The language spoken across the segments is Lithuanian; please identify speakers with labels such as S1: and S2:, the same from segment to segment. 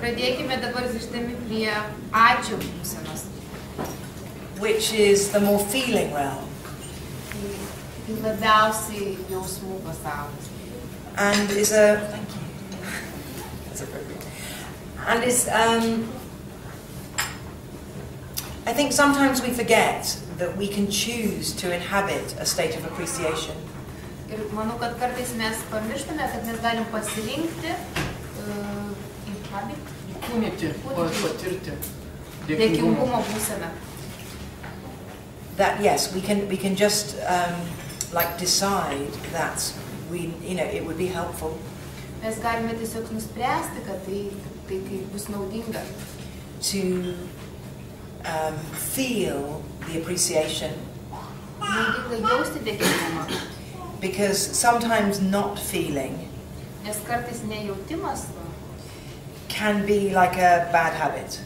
S1: Pradėkime dabar grįždami prie ačiū būsenos.
S2: Which is the more feeling realm.
S1: Tai labiausiai jausmų pasaulis.
S2: And is a thank you. That's appropriate. And is I think sometimes we forget that we can choose to inhabit a state of appreciation.
S1: Ir manau, kad kartais mes pamirštame, kad mes galim pasirinkti patirti dėkingumo būseną.
S2: That yes, we can just like decide that it would be helpful.
S1: Mes galime tiesiog nuspręsti, kad tai kaip bus naudinga.
S2: To feel the appreciation.
S1: Naudinga jausti dėkingumą.
S2: Because sometimes not feeling
S1: Nes kartais nejautimas
S2: can be like a bad habit.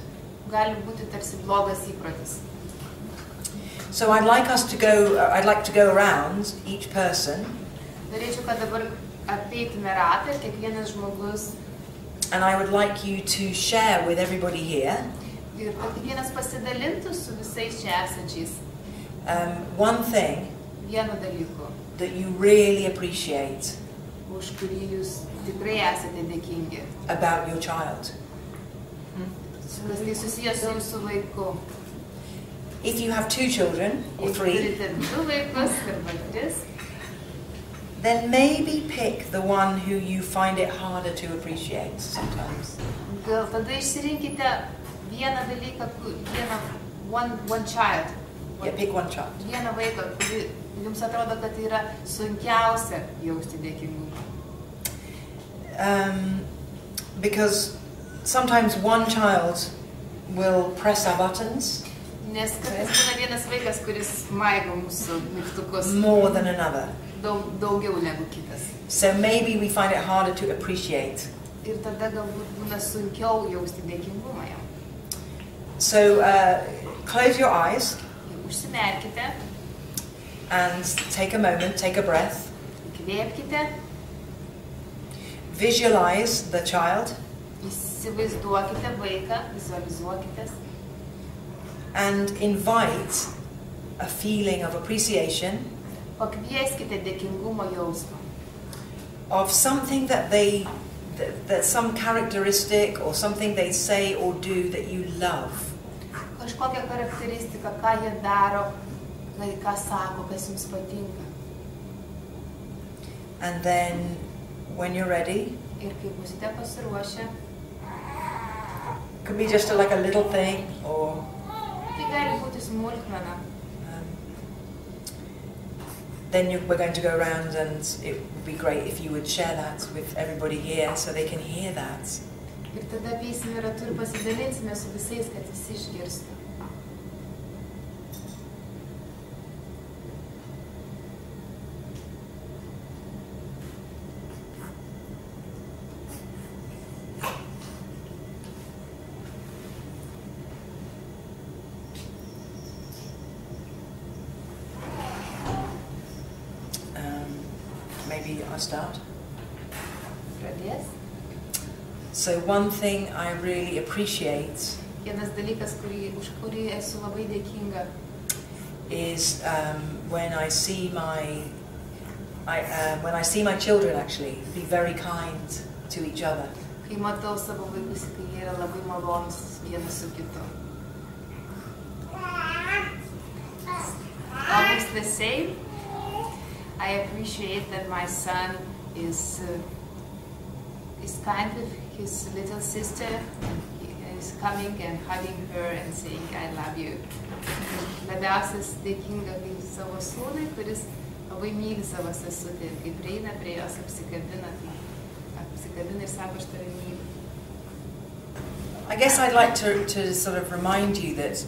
S1: Gali būti tarsi blogas įprotis.
S2: So I'd like to go around each person.
S1: Norėčiau, kad dabar apeitume ratą ir kiekvienas žmogus.
S2: And I would like you to share with everybody here.
S1: Ir kad kiekvienas pasidalintų su visais čia esančiais.
S2: One thing
S1: Vienu dalyku.
S2: That you really appreciate.
S1: Už kurį jūs tikrai esate dėkingi.
S2: About your child.
S1: Kas tai susijęs su jūsų vaiku.
S2: If you have 2 children or 3.
S1: Jeigu turite 2 vaikus arba 3.
S2: Then maybe pick the one who you find it harder to appreciate sometimes.
S1: Gal tada išsirinkite vieną dalyką, one child.
S2: Yeah, pick one child.
S1: Vieną vaiką, kurį jums atrodo, kad tai yra sunkiausia jausti dėkingumą.
S2: Because sometimes one child will press our buttons.
S1: Nes kartais būna vienas vaikas, kuris maigo mūsų mygtukus.
S2: More than another.
S1: Daugiau negu kitas.
S2: So maybe we find it harder to appreciate.
S1: Ir tada galbūt būna sunkiau jausti dėkingumą jam.
S2: So close your eyes.
S1: Užsimerkite.
S2: And take a moment, take a breath.
S1: Įkvėpkite.
S2: Visualize the child.
S1: Įsivaizduokite vaiką, vizualizuokitės.
S2: And invite a feeling of appreciation.
S1: Pakvieskite dėkingumo jausmą.
S2: Of something that some characteristic or something they say or do that you love.
S1: Kažkokią charakteristiką, ką jie daro, ką sako, kas jums patinka.
S2: And then when you're ready,
S1: ir kai būsite pasiruošę,
S2: could be just like a little thing or
S1: tai gali būti smulkmena.
S2: Then we're going to go around, and it would be great if you would share that with everybody here so they can hear that.
S1: Ir tada apeisime ratu ir pasidalinsime su visais, kad visi išgirstų.
S2: Maybe I'll start.
S1: Pradės.
S2: So one thing I really appreciate
S1: Vienas dalykas, už kurį esu labai dėkinga,
S2: is when I see my children actually be very kind to each other.
S1: Kai matau savo vaikus, kai jie yra labai malonūs vienas su kitu. Almost the same. I appreciate that my son is kind with his little sister. He is coming and hugging her and saying, "I love you." Labiausiai dėkinga kai savo sūnui, kuris labai myli savo sesutę, kai prieina prie jos, apsikabina ir sako, "Aš tave myliu."
S2: I guess I'd like to sort of remind you that,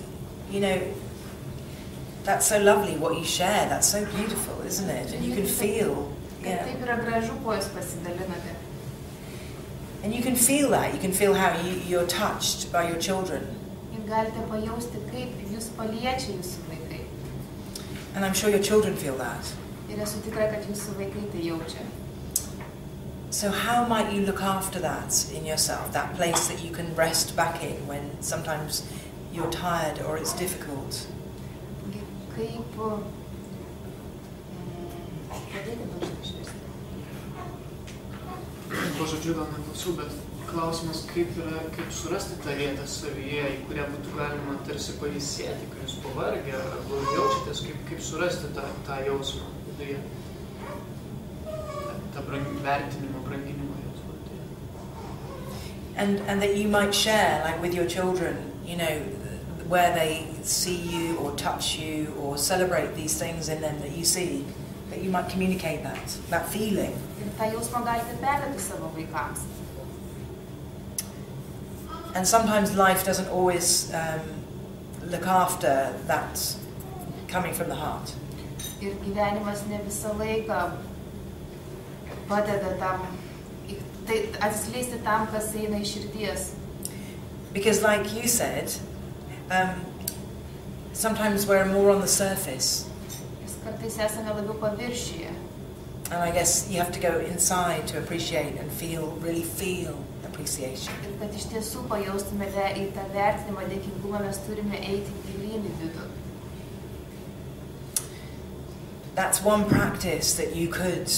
S2: that's so lovely what you share. That's so beautiful, isn't it? And you can feel. Yeah.
S1: Taip yra gražu, kuo jūs pasidalinote.
S2: And you can feel that. You can feel how you're touched by your children.
S1: Ir galite pajausti, kaip jūs paliečia jūsų vaikai.
S2: And I'm sure your children feel that.
S1: Ir esu tikra, kad jūsų vaikai tai jaučia.
S2: So how might you look after that in yourself, that place that you can rest back in when sometimes you're tired or it's difficult?
S1: Kaip
S3: Pažodžiu gal neklausiau, bet klausimas, kaip surasti tą vietą savyje, į kurią būtų galima tarsi pailsėti, kai jūs pavargę, arba jaučiatės, kaip surasti tą jausmą viduje, tą vertinimo, branginimo jausmą.
S2: And that you might share, like with your children, you know, where they see you or touch you or celebrate these things in them that you see, that you might communicate that feeling.
S1: Ir tą jausmą galite perduoti savo vaikams.
S2: And sometimes life doesn't always look after that coming from the heart.
S1: Ir gyvenimas ne visą laiką padeda tam, atsiskleisti tam, kas eina iš širdies.
S2: Because like you said, sometimes we're more on the surface.
S1: Kartais esame labiau paviršiuje.
S2: And I guess you have to go inside to appreciate and really feel appreciation.
S1: Ir kad iš tiesų pajaustume į tą vertinimą, dėkingumą, mes turime eiti gilyn į vidų.
S2: That's one practice that you could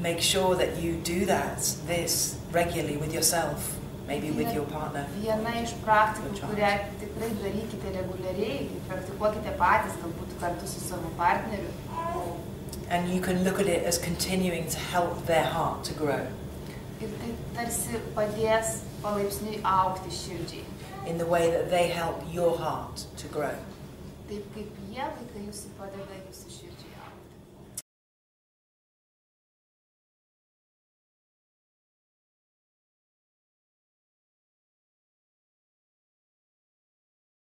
S2: make sure that you do this regularly with yourself, maybe with your partner.
S1: Viena iš praktikų, kurią tikrai darykite reguliariai, praktikuokite patys, galbūt kartu su savo partneriu.
S2: And you can look at it as continuing to help their heart to grow.
S1: Ir tai tarsi padės palaipsniui augti širdžiai.
S2: In the way that they help your heart to grow.
S1: Taip kaip jie, vaikai, jūsų padeda jūsų širdžiai augti.